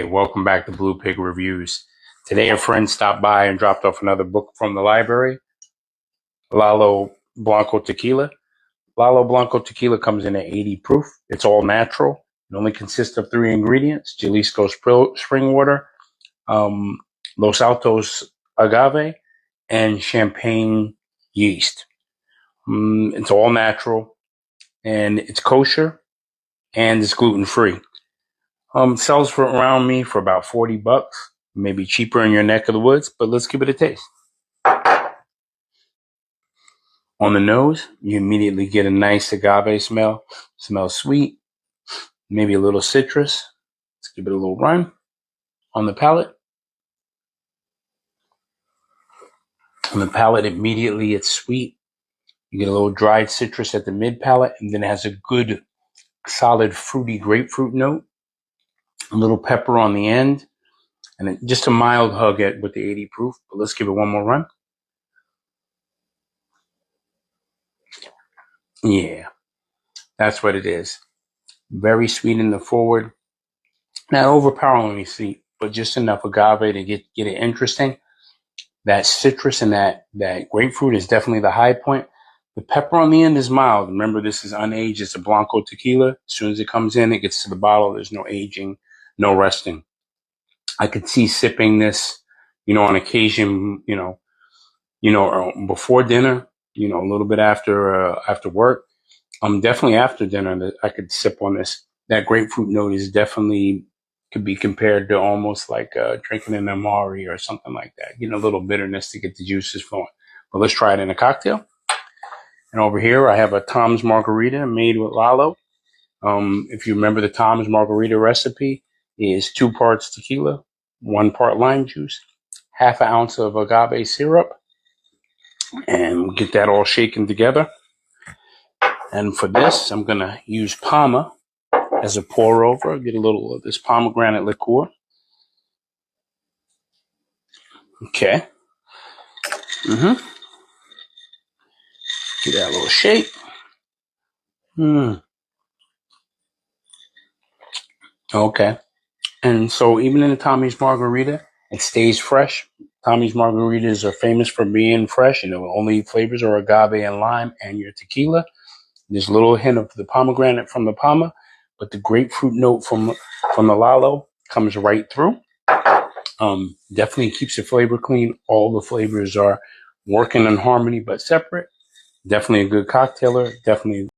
welcome back to Blue Pig Reviews. Today a friend stopped by and dropped off another book from the library, Lalo Blanco Tequila. Lalo Blanco Tequila comes in at 80 proof. It's all natural. It only consists of 3 ingredients: Jalisco spring water, Los Altos agave, and champagne yeast. It's all natural, and it's kosher, and it's gluten-free. Sells for around me for about $40, maybe cheaper in your neck of the woods, but let's give it a taste. On the nose, you immediately get a nice agave smell. Smells sweet, maybe a little citrus. Let's give it a little run. On the palate, immediately it's sweet. You get a little dried citrus at the mid palate, and then it has a good, solid, fruity grapefruit note. A little pepper on the end, and just a mild hug with the 80 proof. But let's give it one more run. Yeah, that's what it is. Very sweet in the forward. Not overpoweringly sweet, but just enough agave to get it interesting. That citrus and that grapefruit is definitely the high point. The pepper on the end is mild. Remember, this is unaged. It's a Blanco tequila. As soon as it comes in, it gets to the bottle. There's no aging, no resting. I could see sipping this, on occasion, before dinner, a little bit after work. Definitely after dinner, I could sip on this. That grapefruit note is definitely could be compared to almost like drinking an Amari or something like that. Getting a little bitterness to get the juices flowing. But let's try it in a cocktail. And over here, I have a Tom's Margarita made with Lalo. If you remember, the Tom's Margarita recipe is 2 parts tequila, 1 part lime juice, ½ ounce of agave syrup, and we'll get that all shaken together. And for this, I'm going to use Palma as a pour over. Get a little of this pomegranate liqueur. Okay. Give that a little shake. Okay. And so even in the Tommy's Margarita, it stays fresh. Tommy's Margaritas are famous for being fresh. Only flavors are agave and lime and your tequila. There's a little hint of the pomegranate from the Palma, but the grapefruit note from the Lalo comes right through. Definitely keeps the flavor clean. All the flavors are working in harmony but separate. Definitely a good cocktailer. Definitely